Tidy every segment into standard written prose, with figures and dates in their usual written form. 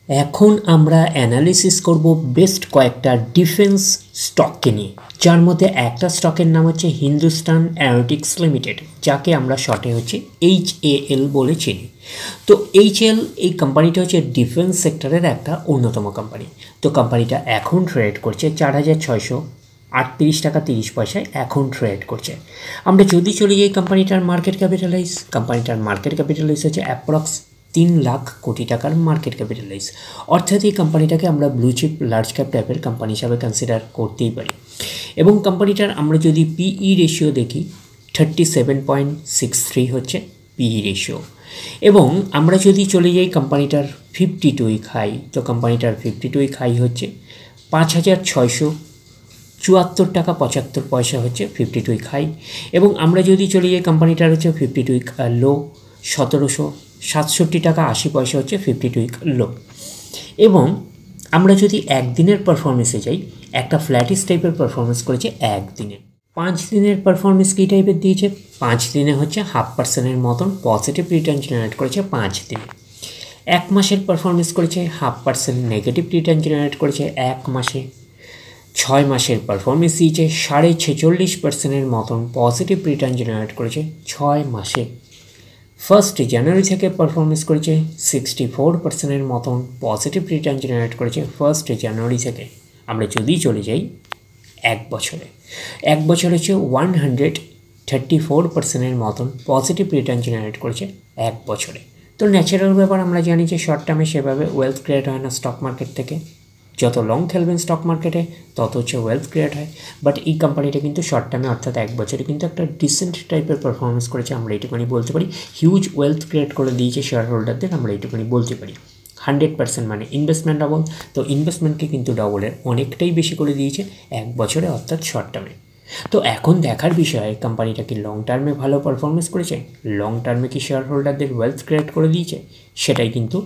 এখন আমরা অ্যানালিসিস করব বেস্ট কয়েকটা ডিফেন্স স্টককে নিয়ে, যার মধ্যে একটা স্টকের নাম হচ্ছে হিন্দুস্তান অ্যারোনটিক্স লিমিটেড, যাকে আমরা শর্টে হচ্ছে HAL বলে চিনি। তো HAL এই কোম্পানিটা হচ্ছে ডিফেন্স সেক্টরের একটা অন্যতম কোম্পানি। তো কোম্পানিটা এখন ট্রেড করছে 4,638 টাকা 30 পয়সায় এখন ট্রেড করছে। আমরা যদি চলে যাই কোম্পানিটার মার্কেট ক্যাপিটালাইজ হচ্ছে অ্যাপ্রক্স 3 লাখ কোটি টাকার মার্কেট ক্যাপিটালাইজ। অর্থাৎ এই কোম্পানিটাকে আমরা ব্লু চিপ লার্জ ক্যাপ টাইপের কোম্পানি হিসাবে কনসিডার করতেই পারি। এবং কোম্পানিটার আমরা যদি PE রেশিও দেখি 37.63 হচ্ছে PE রেশিও। এবং আমরা যদি চলে যাই কোম্পানিটার 52 উইক হাই, তো কোম্পানিটার 52 উইক হাই হচ্ছে 5,674 টাকা 75 পয়সা হচ্ছে 52 উইক হাই। এবং আমরা যদি চলে যাই কোম্পানিটার হচ্ছে 52 উইক লো 1,767 টাকা 80 পয়সা হচ্ছে 52 উইক লো। এবং আমরা যদি একদিনের পারফরমেন্সে যাই, একটা ফ্ল্যাটিস টাইপের পারফরমেন্স করেছে একদিনে। 5 দিনের পারফরমেন্স কী টাইপের দিয়েছে? 5 দিনে হচ্ছে 0.5% মতন পজিটিভ রিটার্ন জেনারেট করেছে 5 দিনে। 1 মাসের পারফরমেন্স করেছে 0.5% নেগেটিভ রিটার্ন জেনারেট করেছে 1 মাসে। 6 মাসের পারফরমেন্স দিয়েছে 46.5% মতন পজিটিভ রিটার্ন জেনারেট করেছে 6 মাসে। 1 জানুয়ারি থেকে পারফরমেন্স করেছে 64% মতন পজিটিভ রিটার্ন জেনারেট করেছে 1 জানুয়ারি থেকে। আমরা যদি চলে যাই 1 বছরে, 1 বছর হচ্ছে 134% মতন পজিটিভ রিটার্ন জেনারেট করেছে 1 বছরে। তো ন্যাচারাল ব্যাপার, আমরা জানি যে শর্ট টার্মে সেভাবে ওয়েলথ ক্রিয়েট হয় না স্টক মার্কেট থেকে। যত লং খেলবেন স্টক মার্কেটে তত হচ্ছে ওয়েলথ ক্রিয়েট হয়। বাট এই কোম্পানিটা কিন্তু শর্ট টার্মে অর্থাৎ 1 বছরে কিন্তু একটা ডিসেন্ট টাইপের পারফরমেন্স করেছে, আমরা এইটুকুনি বলতে পারি। হিউজ ওয়েলথ ক্রিয়েট করে দিয়েছে শেয়ার হোল্ডারদের, আমরা এইটুকুনি বলতে পারি। 100% মানে ইনভেস্টমেন্ট ডবল, তো ইনভেস্টমেন্টকে কিন্তু ডবলের অনেকটাই বেশি করে দিয়েছে 1 বছরে অর্থাৎ শর্ট টার্মে। তো এখন দেখার বিষয় কোম্পানিটা কি লং টার্মে ভালো পারফরমেন্স করেছে, লং টার্মে কি শেয়ার হোল্ডারদের ওয়েলথ ক্রিয়েট করে দিয়েছে, সেটাই কিন্তু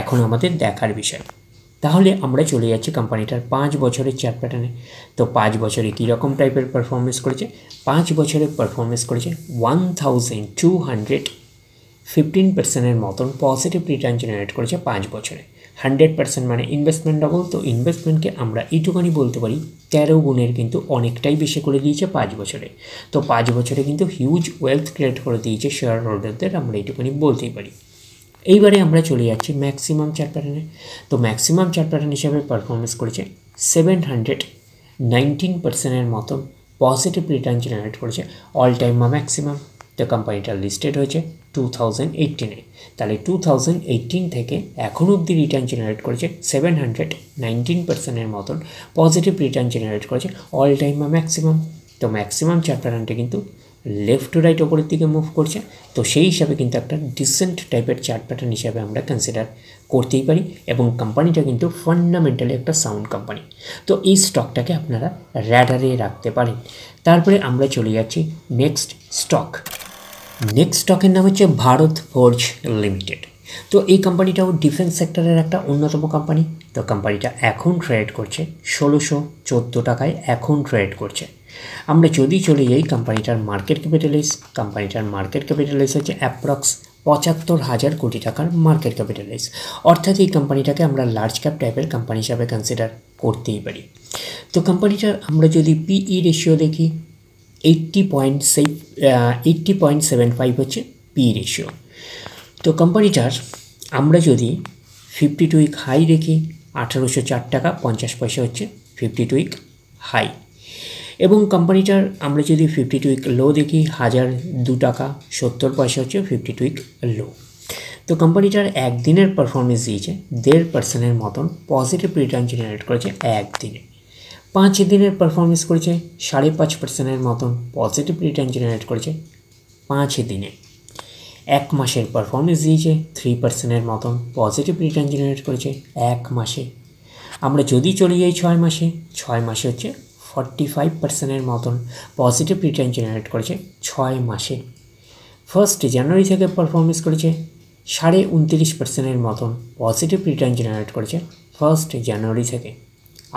এখন আমাদের দেখার বিষয়। তাহলে আমরা চলে যাচ্ছি কোম্পানিটার 5 বছরের চার্ট প্যাটার্নে। তো 5 বছরে কীরকম টাইপের পারফরমেন্স করেছে? 5 বছরে পারফরমেন্স করেছে 1215% মতন পজিটিভ রিটার্ন জেনারেট করেছে 5 বছরে। 100% মানে ইনভেস্টমেন্ট ডবল, তো ইনভেস্টমেন্টকে আমরা এইটুখানি বলতে পারি 13 গুণের কিন্তু অনেকটাই বেশি করে দিয়েছে 5 বছরে। তো 5 বছরে কিন্তু হিউজ ওয়েলথ ক্রিয়েট করে দিয়েছে শেয়ার হোল্ডারদের, আমরা এইটুখানি বলতেই পারি। এইবারে আমরা চলে যাচ্ছি ম্যাক্সিমাম চার্ট প্যাটার্নে। তো ম্যাক্সিমাম চার্ট প্যাটার্ন হিসাবে পারফরমেন্স করেছে 719% মতন পজিটিভ রিটার্ন জেনারেট করেছে অল টাইম ম্যাক্সিমাম। তো কোম্পানিটা লিস্টেড হয়েছে 2018-এ। তাহলে 2018 থেকে এখনও অবধি রিটার্ন জেনারেট করেছে 719% মতন পজিটিভ রিটার্ন জেনারেট করেছে অল টাইম ম্যাক্সিমাম। তো ম্যাক্সিমাম চার্ট প্যাটার্নটা কিন্তু লেফট টু রাইট ওপরের দিকে মুভ করছে, তো সেই হিসাবে কিন্তু একটা ডিসেন্ট টাইপের চার্ট প্যাটার্ন হিসাবে আমরা কনসিডার করতেই পারি। এবং কোম্পানিটা কিন্তু ফান্ডামেন্টালি একটা সাউন্ড কোম্পানি, তো এই স্টকটাকে আপনারা র্যাডারে রাখতে পারেন। তারপরে আমরা চলে যাচ্ছি নেক্সট স্টকের নাম হচ্ছে ভারত ফোর্জ লিমিটেড। তো এই কোম্পানিটাও ডিফেন্স সেক্টরের একটা অন্যতম কোম্পানি। তো কোম্পানিটা এখন ট্রেড করছে 1614 টাকায় এখন ট্রেড করছে। আমরা যদি চলে যাই কোম্পানিটার মার্কেট ক্যাপিটালাইজ হচ্ছে অ্যাপ্রক্স 75,000 কোটি টাকার মার্কেট ক্যাপিটালাইজ। অর্থাৎ এই কোম্পানিটাকে আমরা লার্জ ক্যাপ টাইপের কোম্পানি হিসাবে কনসিডার করতেই পারি। তো কোম্পানিটার আমরা যদি PE রেশিও দেখি 80.75 হচ্ছে PE রেশিও। তো কোম্পানিটার আমরা যদি 52 উইক হাই দেখি 1,804 টাকা 50 পয়সা হচ্ছে 52 উইক হাই। এবং কোম্পানিটার আমরা যদি 52 উইক লো দেখি 1,002 টাকা 70 পয়সা হচ্ছে 52 উইক লো। তো কোম্পানিটার একদিনের পারফরমেন্স দিয়েছে 1.5% মতন পজিটিভ রিটার্ন জেনারেট করেছে একদিনে। 5 দিনের পারফরমেন্স করেছে 5.5% মতন পজিটিভ রিটার্ন জেনারেট করেছে 5 দিনে। 1 মাসের পারফরমেন্স দিয়েছে 3% মতন পজিটিভ রিটার্ন জেনারেট করেছে 1 মাসে। আমরা যদি চলে যাই 6 মাসে হচ্ছে 45% মতন পজিটিভ রিটার্ন জেনারেট করেছে 6 মাসে। 1 জানুয়ারি থেকে পারফরমেন্স করেছে 29.5% মতন পজিটিভ রিটার্ন জেনারেট করেছে 1 জানুয়ারি থেকে।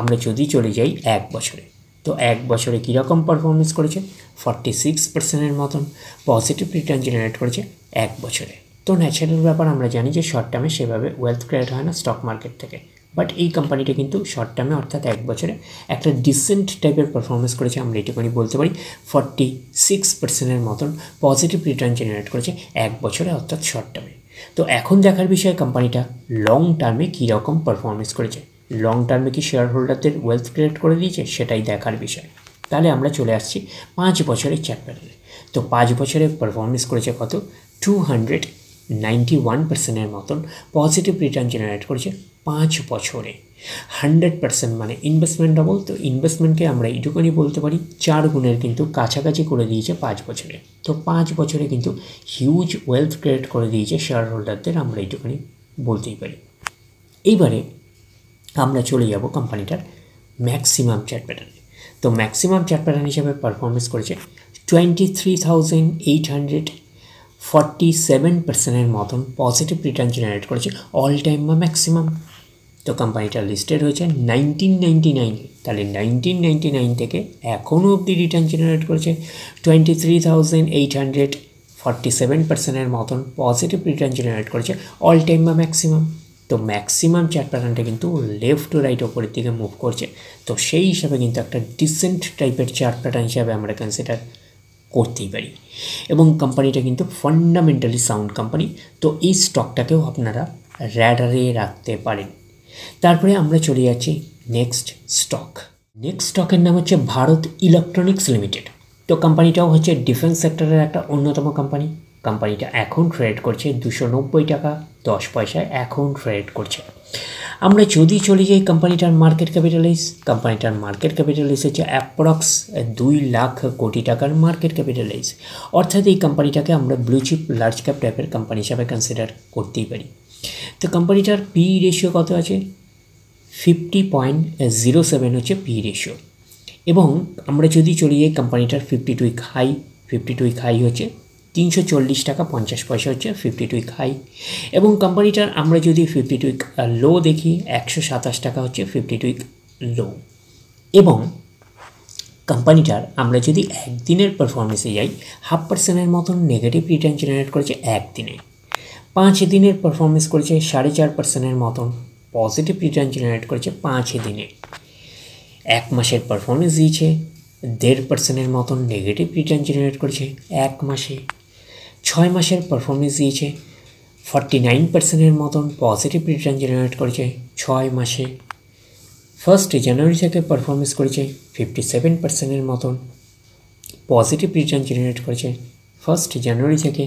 আমরা যদি চলে যাই 1 বছরে, তো 1 বছরে কীরকম পারফরমেন্স করেছে 46% মতন পজিটিভ রিটার্ন জেনারেট করেছে 1 বছরে। তো তো ন্যাচারাল ব্যাপার আমরা জানি যে শর্ট টার্মে সেভাবে ওয়েলথ ক্রিয়েট হয় না স্টক মার্কেট থেকে, বাট এই কোম্পানিটা কিন্তু শর্ট টার্মে অর্থাৎ এক বছরে একটা ডিসেন্ট টাইপের পারফরমেন্স করেছে, আমরা এটুকুনি বলতে পারি। 46% মতন পজিটিভ রিটার্ন জেনারেট করেছে এক বছরে অর্থাৎ শর্ট টার্মে। তো এখন দেখার বিষয় কোম্পানিটা লং টার্মে কীরকম পারফরমেন্স করেছে, লং টার্মে কি শেয়ার হোল্ডারদের ওয়েলথ ক্রিয়েট করে দিয়েছে সেটাই দেখার বিষয়। তাহলে আমরা চলে আসছি 5 বছরের চার্ট প্যাটার্নে। তো 5 বছরে পারফরমেন্স করেছে কত, 291% মতন পজিটিভ রিটার্ন জেনারেট করেছে 5 বছরে। 100% মানে ইনভেস্টমেন্ট ডবল। তো ইনভেস্টমেন্টকে আমরা এইটুকুনি বলতে পারি 4 গুণের কিন্তু কাছাকাছি করে দিয়েছে 5 বছরে। তো 5 বছরে কিন্তু হিউজ ওয়েলথ ক্রিয়েট করে দিয়েছে শেয়ার হোল্ডারদের, আমরা এইটুকুনি বলতেই পারি। এইবারে আমরা চলে যাব কোম্পানিটার ম্যাক্সিমাম চার্ট প্যাটার্নে। তো ম্যাক্সিমাম চার্ট প্যাটার্ন হিসাবে পারফরমেন্স করেছে 23,847% মতন পজিটিভ রিটার্ন জেনারেট করেছে অল টাইম বা ম্যাক্সিমাম। তো কোম্পানিটা লিস্টেড হয়েছে 1999, তাহলে 1999 থেকে এখনও অবধি রিটার্ন জেনারেট করেছে 23,847% মতন পজিটিভ রিটার্ন জেনারেট করেছে অল টাইম বা ম্যাক্সিমাম। তো ম্যাক্সিমাম চার্ট প্যাটার্নটা কিন্তু লেফট টু রাইট ওপরের দিকে মুভ করছে। তো সেই হিসাবে কিন্তু একটা ডিসেন্ট টাইপের চার্ট প্যাটার্ন হিসাবে আমরা কনসিডার করতেই পারি, এবং কোম্পানিটা কিন্তু ফান্ডামেন্টালি সাউন্ড কোম্পানি। তো এই স্টকটাকেও আপনারা র্যাডারে রাখতে পারেন। তারপরে আমরা চলে যাচ্ছি নেক্সট স্টকের নাম হচ্ছে ভারত ইলেকট্রনিক্স লিমিটেড। তো কোম্পানিটাও হচ্ছে ডিফেন্স সেক্টরের একটা অন্যতম কোম্পানি। কোম্পানিটা এখন ট্রেড করছে 290 টাকা 10 পয়সায় এখন ট্রেড করছে। আমরা যদি চলে যাই কোম্পানিটার মার্কেট ক্যাপিটালাইজ হচ্ছে অ্যাপ্রক্স 2 লাখ কোটি টাকার মার্কেট ক্যাপিটালাইজ। অর্থাৎ এই কোম্পানিটাকে আমরা ব্লু চিপ লার্জ ক্যাপ টাইপের কোম্পানি হিসাবে কনসিডার করতেই পারি। তো কোম্পানিটার পি রেশিও কত আছে, 50.07 হচ্ছে পি রেশিও। এবং আমরা যদি চলে যাই কোম্পানিটার 52 উইক হাই হচ্ছে 340 টাকা 50 পয়সা হচ্ছে 52 উইক হাই। এবং কোম্পানিটার আমরা যদি 52 উইক লো দেখি 127 টাকা হচ্ছে 52 উইক লো। এবং কোম্পানিটার আমরা যদি একদিনের পারফরমেন্সে যাই 0.5% মতন নেগেটিভ রিটার্ন জেনারেট করেছে একদিনে। 5 দিনের পারফরমেন্স করেছে 4.5% মতন পজিটিভ রিটার্ন জেনারেট করেছে 5 দিনে। 1 মাসের পারফরমেন্স দিয়েছে 1.5% মতন নেগেটিভ রিটার্ন জেনারেট করেছে 1 মাসে। 6 মাসের পারফরমেন্স দিয়েছে 49% মতন পজিটিভ রিটার্ন জেনারেট করেছে 6 মাসে। 1 জানুয়ারি থেকে পারফরমেন্স করেছে 57% মতন পজিটিভ রিটার্ন জেনারেট করেছে 1 জানুয়ারি থেকে।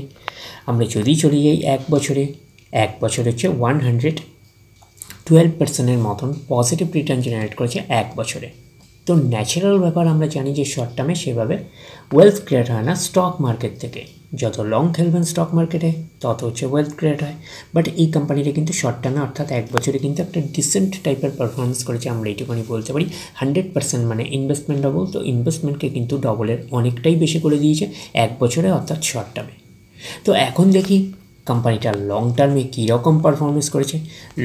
আমরা যদি চলে যাই এক বছরে হচ্ছে 112% মতন পজিটিভ রিটার্ন জেনারেট করেছে এক বছরে। তো ন্যাচারাল ব্যাপার আমরা জানি যে শর্ট টার্মে সেভাবে ওয়েলথ ক্রিয়েট হয় না স্টক মার্কেট থেকে। যত লং খেলবেন স্টক মার্কেটে তত হচ্ছে ওয়েলথ ক্রিয়েট হয়। বাট এই কোম্পানিটা কিন্তু শর্ট টার্মে অর্থাৎ এক বছরে কিন্তু একটা ডিসেন্ট টাইপের পারফরমেন্স করেছে, আমরা এইটুকুনি বলতে পারি। 100% মানে ইনভেস্টমেন্ট ডবল। তো ইনভেস্টমেন্টকে কিন্তু ডবলের অনেকটাই বেশি করে দিয়েছে এক বছরে অর্থাৎ শর্ট টার্মে। তো এখন দেখি কোম্পানিটা লং টার্মে কীরকম পারফরমেন্স করেছে,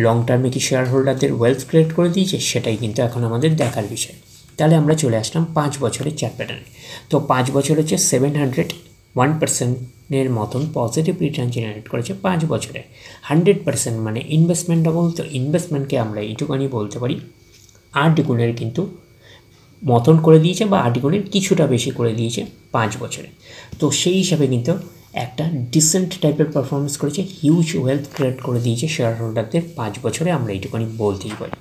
লং টার্মে কি শেয়ার হোল্ডারদের ওয়েলথ ক্রিয়েট করে দিয়েছে সেটাই কিন্তু এখন আমাদের দেখার বিষয়। তাহলে আমরা চলে আসলাম 5 বছরের চার্ট প্যাটার্নে। তো 5 বছর হচ্ছে 701%-এর মতন পজিটিভ রিটার্ন জেনারেট করেছে 5 বছরে। 100% মানে ইনভেস্টমেন্ট ডবল। তো ইনভেস্টমেন্টকে আমরা এইটুকুনি বলতে পারি 8 গুণের কিন্তু মতন করে দিয়েছে বা 8 গুণের কিছুটা বেশি করে দিয়েছে 5 বছরে। তো সেই হিসাবে কিন্তু একটা ডিসেন্ট টাইপের পারফরমেন্স করেছে, হিউজ ওয়েলথ ক্রিয়েট করে দিয়েছে শেয়ার হোল্ডারদের 5 বছরে, আমরা এইটুকুনি বলতেই পারি।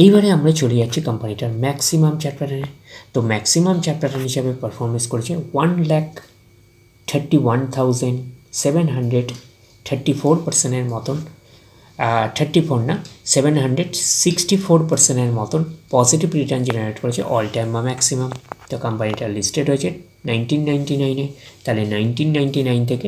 এইবারে আমরা চলে যাচ্ছি কোম্পানিটার ম্যাক্সিমাম চার্ট প্যাটার্নে। তো ম্যাক্সিমাম চার্ট প্যাটার্ন হিসাবে পারফরমেন্স করেছে 1,31,734%-এর মতন 764%-এর মতন পজিটিভ রিটার্ন জেনারেট করেছে অল টাইম বা ম্যাক্সিমাম। তো কোম্পানিটা লিস্টেড হয়েছে 1999-এ, তাহলে 1999 থেকে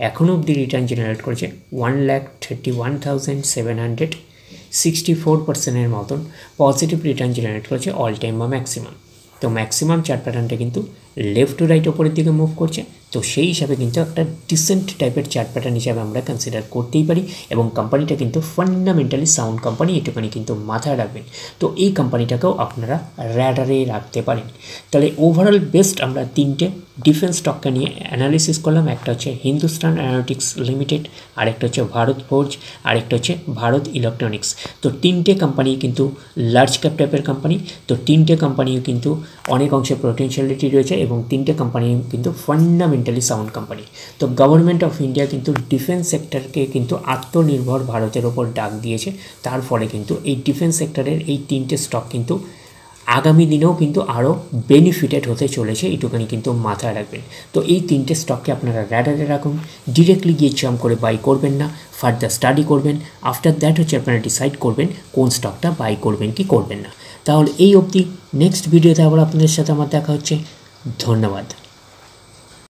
এখনও অবধি রিটার্ন জেনারেট করেছে 1,31,764%-এর মতন পজিটিভ রিটার্ন জেনারেট করেছে অল টাইম বা ম্যাক্সিমাম। তো ম্যাক্সিমাম চার্ট প্যাটার্নটা কিন্তু লেফট টু রাইট ওপরের দিকে মুভ করছে। তো সেই হিসাবে কিন্তু একটা ডিসেন্ট টাইপের চার্ট প্যাটার্ন হিসাবে আমরা কনসিডার করতেই পারি, এবং কোম্পানিটা কিন্তু ফান্ডামেন্টালি সাউন্ড কোম্পানি, এটুখানি কিন্তু মাথায় রাখবেন। তো এই কোম্পানিটাকেও আপনারা র্যাডারে রাখতে পারেন। তাহলে ওভারঅল বেস্ট আমরা 3টে ডিফেন্স স্টককে নিয়ে অ্যানালিসিস করলাম। একটা হচ্ছে হিন্দুস্তান অ্যারোনটিক্স লিমিটেড, আরেকটা হচ্ছে ভারত ফোর্জ, আরেকটা হচ্ছে ভারত ইলেকট্রনিক্স। তো তিনটে কোম্পানি কিন্তু লার্জ ক্যাপ টাইপের কোম্পানি। তো তিনটে কোম্পানিও কিন্তু অনেক অংশে পোটেনশিয়ালিটি রয়েছে এবং তিনটে কোম্পানি কিন্তু ফান্ডামেন্টালি সাউন্ড কোম্পানি। তো গভর্নমেন্ট অফ ইন্ডিয়া কিন্তু ডিফেন্স সেক্টরকে কিন্তু আত্মনির্ভর ভারতের ওপর ডাক দিয়েছে। তার ফলে কিন্তু এই ডিফেন্স সেক্টরের এই তিনটে স্টক কিন্তু আগামী দিনেও কিন্তু আরও বেনিফিটেড হতে চলেছে, এইটুখানি কিন্তু মাথায় রাখবেন। তো এই তিনটে স্টককে আপনারা র্যাডারে রাখুন, ডিরেক্টলি গিয়ে জাম্প করে বাই করবেন না, ফার্দার স্টাডি করবেন। আফটার দ্যাট হচ্ছে আপনারা ডিসাইড করবেন কোন স্টকটা বাই করবেন কি করবেন না। তাহলে এই অবধি, নেক্সট ভিডিওতে আবার আপনাদের সাথে আমার দেখা হচ্ছে। ধন্যবাদ।